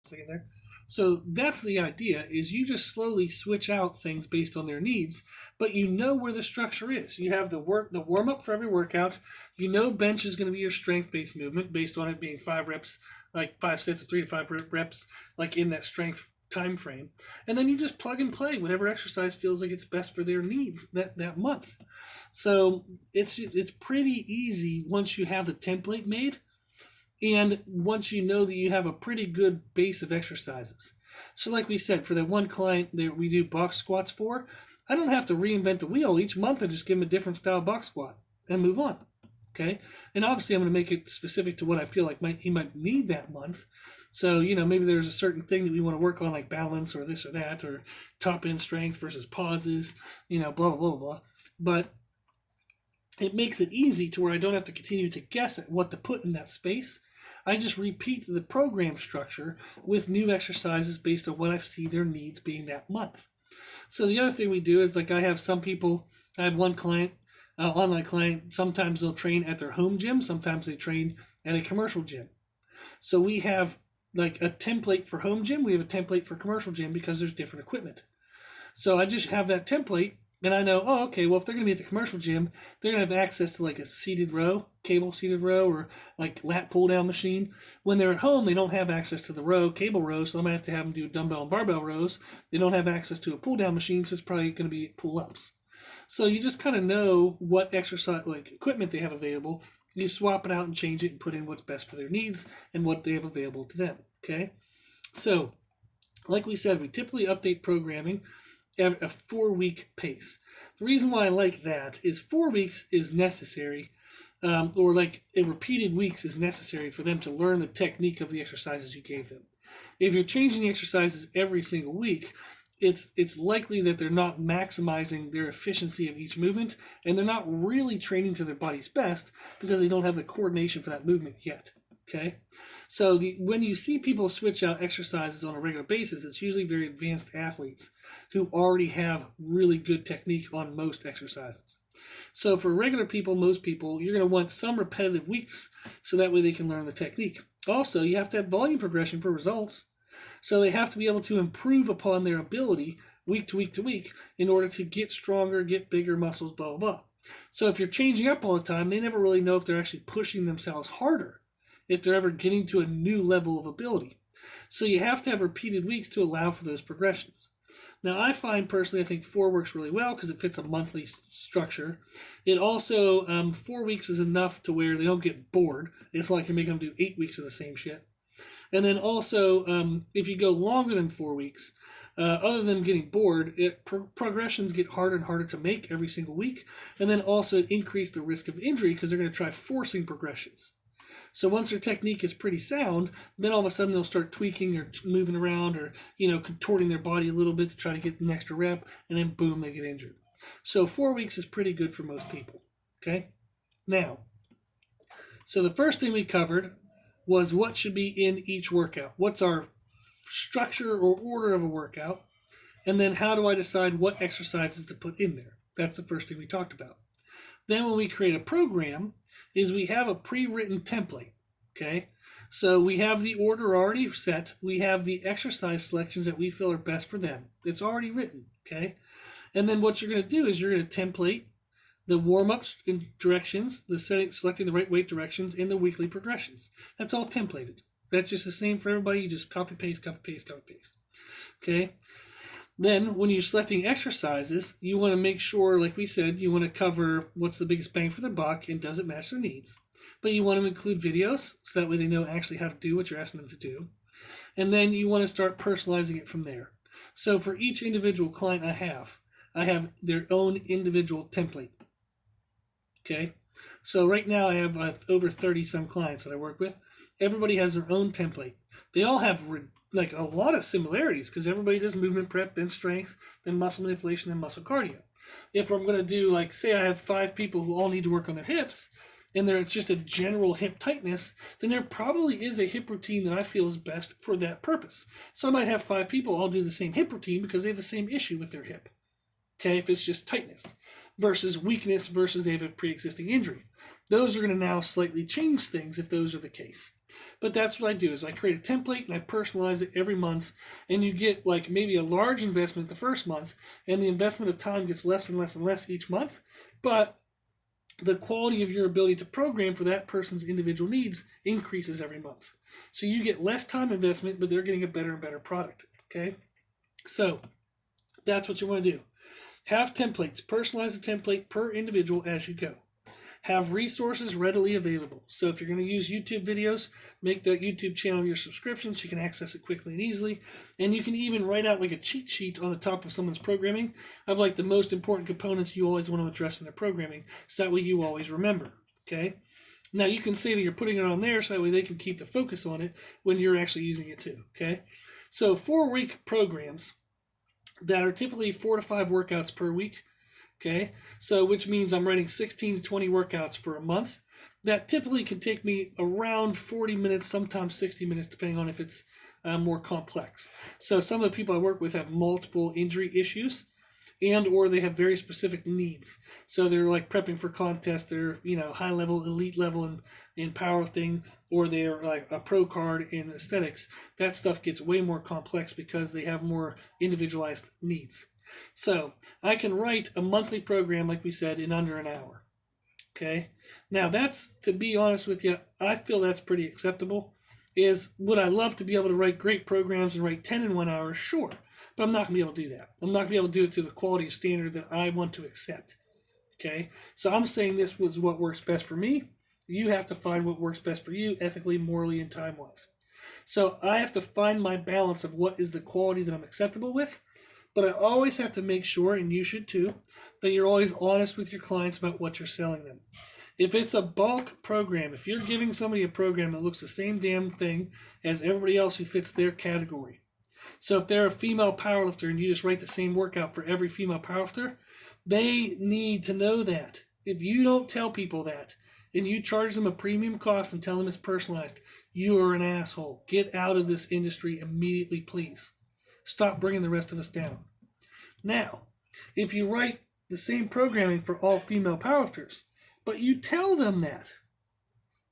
Second there. So that's the idea, is you just slowly switch out things based on their needs, but you know where the structure is. You have the warm up for every workout. You know bench is going to be your strength based movement based on it being 5 reps, like 5 sets of 3 to 5 reps, like in that strength time frame. And then you just plug and play whatever exercise feels like it's best for their needs that month. So it's pretty easy once you have the template made, and once you know that you have a pretty good base of exercises. So like we said, for that one client that we do box squats for, I don't have to reinvent the wheel each month. I just give him a different style box squat and move on. Okay, and obviously I'm going to make it specific to what I feel like he might need that month. So maybe there's a certain thing that we want to work on, like balance or this or that, or top end strength versus pauses, blah blah blah blah. But it makes it easy to where I don't have to continue to guess at what to put in that space. I just repeat the program structure with new exercises based on what I see their needs being that month. So the other thing we do is, like, I have one client, online client, sometimes they'll train at their home gym, sometimes they train at a commercial gym. So we have like a template for home gym, we have a template for commercial gym because there's different equipment. So I just have that template, and I know, oh, okay, well, if they're going to be at the commercial gym, they're going to have access to like a seated row, cable seated row, or like lat pull down machine. When they're at home, they don't have access to the row, cable row, so I'm going to have to have them do dumbbell and barbell rows. They don't have access to a pull down machine, so it's probably going to be pull ups. So you just kind of know what exercise, like equipment they have available. You swap it out and change it and put in what's best for their needs and what they have available to them. Okay. So, like we said, we typically update programming at a 4 week pace. The reason why I like that is 4 weeks is necessary, or like a repeated weeks is necessary for them to learn the technique of the exercises you gave them. If you're changing the exercises every single week, it's likely that they're not maximizing their efficiency of each movement, and they're not really training to their body's best because they don't have the coordination for that movement yet. Okay, so when you see people switch out exercises on a regular basis, it's usually very advanced athletes who already have really good technique on most exercises. So for regular people, most people, you're going to want some repetitive weeks so that way they can learn the technique. Also, you have to have volume progression for results. So they have to be able to improve upon their ability week to week to week in order to get stronger, get bigger muscles, blah, blah, blah. So if you're changing up all the time, they never really know if they're actually pushing themselves harder, if they're ever getting to a new level of ability. So you have to have repeated weeks to allow for those progressions. Now, I find personally, I think 4 works really well because it fits a monthly structure. It also, 4 weeks is enough to where they don't get bored. It's like you're making them do 8 weeks of the same shit. And then also, if you go longer than 4 weeks, other than getting bored, progressions get harder and harder to make every single week. And then also increase the risk of injury because they're going to try forcing progressions. So once their technique is pretty sound, then all of a sudden they'll start tweaking or moving around or, contorting their body a little bit to try to get an extra rep, and then boom, they get injured. So 4 weeks is pretty good for most people. Okay? Now, so the first thing we covered was what should be in each workout. What's our structure or order of a workout? And then how do I decide what exercises to put in there? That's the first thing we talked about. Then when we create a program, is we have a pre-written template. Okay, so we have the order already set. We have the exercise selections that we feel are best for them. It's already written. Okay, and then what you're going to do is you're going to template the warm-ups and directions, selecting the right weight directions, and the weekly progressions. That's all templated. That's just the same for everybody. You just copy paste, copy paste, copy paste. Okay. Then, when you're selecting exercises, you want to make sure, like we said, you want to cover what's the biggest bang for the buck and does it match their needs. But you want to include videos so that way they know actually how to do what you're asking them to do. And then you want to start personalizing it from there. So for each individual client I have their own individual template. Okay? So right now I have over 30 some clients that I work with. Everybody has their own template. They all have like a lot of similarities because everybody does movement prep, then strength, then muscle manipulation, then muscle cardio. If I'm going to do, like, say I have 5 people who all need to work on their hips, and it's just a general hip tightness, then there probably is a hip routine that I feel is best for that purpose. So I might have 5 people all do the same hip routine because they have the same issue with their hip. Okay, if it's just tightness versus weakness versus they have a pre-existing injury. Those are going to now slightly change things if those are the case. But that's what I do is I create a template and I personalize it every month, and you get like maybe a large investment the first month, and the investment of time gets less and less and less each month, but the quality of your ability to program for that person's individual needs increases every month. So you get less time investment, but they're getting a better and better product. Okay, so that's what you want to do. Have templates. Personalize the template per individual as you go. Have resources readily available. So if you're going to use YouTube videos, make that YouTube channel your subscription so you can access it quickly and easily. And you can even write out like a cheat sheet on the top of someone's programming of like the most important components you always want to address in their programming, so that way you always remember. Okay. Now you can say that you're putting it on there so that way they can keep the focus on it when you're actually using it too. Okay. So 4-week programs that are typically 4 to 5 workouts per week. Okay, so which means I'm writing 16 to 20 workouts for a month. That typically can take me around 40 minutes, sometimes 60 minutes, depending on if it's more complex. So some of the people I work with have multiple injury issues, and or they have very specific needs. So they're like prepping for contests. They're high level, elite level in powerlifting, or they're like a pro card in aesthetics. That stuff gets way more complex because they have more individualized needs. So I can write a monthly program, like we said, in under an hour. Okay. Now that's, to be honest with you, I feel that's pretty acceptable. Would I love to be able to write great programs and write 10 in 1 hour? Sure. But I'm not going to be able to do that. I'm not going to be able to do it to the quality standard that I want to accept. Okay. So I'm saying this was what works best for me. You have to find what works best for you ethically, morally, and time-wise. So I have to find my balance of what is the quality that I'm acceptable with. But I always have to make sure, and you should too, that you're always honest with your clients about what you're selling them. If it's a bulk program, if you're giving somebody a program that looks the same damn thing as everybody else who fits their category. So if they're a female powerlifter and you just write the same workout for every female powerlifter, they need to know that. If you don't tell people that, and you charge them a premium cost and tell them it's personalized, you are an asshole. Get out of this industry immediately, please. Stop bringing the rest of us down. Now, if you write the same programming for all female powerlifters, but you tell them that,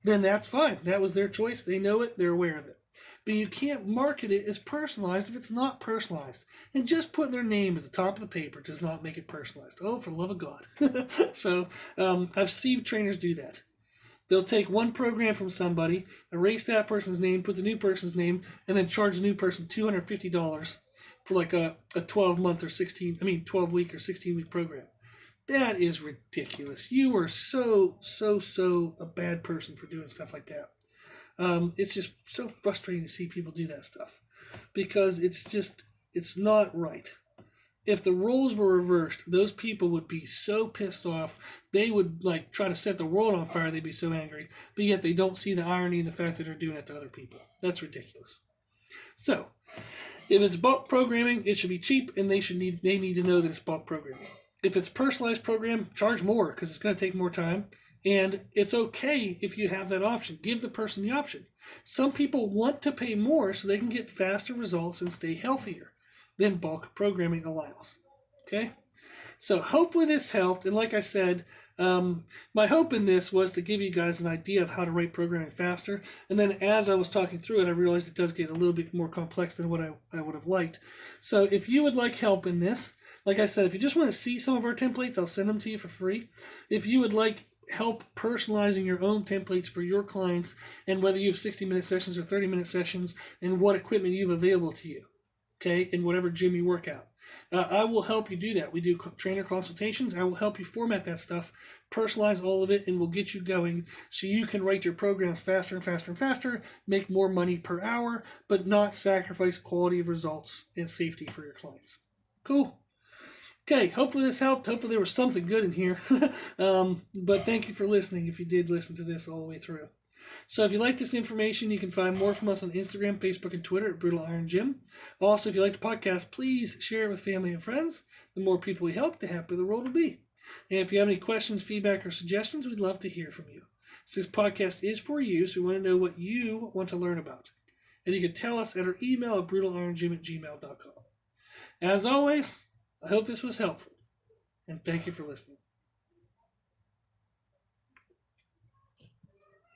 then that's fine. That was their choice. They know it. They're aware of it. But you can't market it as personalized if it's not personalized. And just putting their name at the top of the paper does not make it personalized. Oh, for the love of God. So I've seen trainers do that. They'll take one program from somebody, erase that person's name, put the new person's name, and then charge the new person $250 for like a 12-month or 12-week or 16-week program. That is ridiculous. You are so a bad person for doing stuff like that. It's just so frustrating to see people do that stuff because it's not right. If the roles were reversed, those people would be so pissed off. They would like try to set the world on fire. They'd be so angry, but yet they don't see the irony in the fact that they're doing it to other people. That's ridiculous. So, if it's bulk programming, it should be cheap, and they need to know that it's bulk programming. If it's personalized program, charge more because it's going to take more time. And it's okay if you have that option. Give the person the option. Some people want to pay more so they can get faster results and stay healthier than bulk programming allows. Okay? So hopefully this helped. And like I said, my hope in this was to give you guys an idea of how to write programming faster. And then as I was talking through it, I realized it does get a little bit more complex than what I would have liked. So if you would like help in this, like I said, if you just want to see some of our templates, I'll send them to you for free. If you would like help personalizing your own templates for your clients, and whether you have 60-minute sessions or 30-minute sessions, and what equipment you have available to you, okay, in whatever gym you work out, I will help you do that. We do trainer consultations. I will help you format that stuff, personalize all of it, and we'll get you going so you can write your programs faster and faster and faster, make more money per hour, but not sacrifice quality of results and safety for your clients. Cool. Okay, hopefully this helped. Hopefully there was something good in here. But thank you for listening if you did listen to this all the way through. So if you like this information, you can find more from us on Instagram, Facebook, and Twitter at Brutal Iron Gym. Also, if you like the podcast, please share it with family and friends. The more people we help, the happier the world will be. And if you have any questions, feedback, or suggestions, we'd love to hear from you. So this podcast is for you, so we want to know what you want to learn about. And you can tell us at our email at brutaliron@gmail.com. As always, I hope this was helpful, and thank you for listening.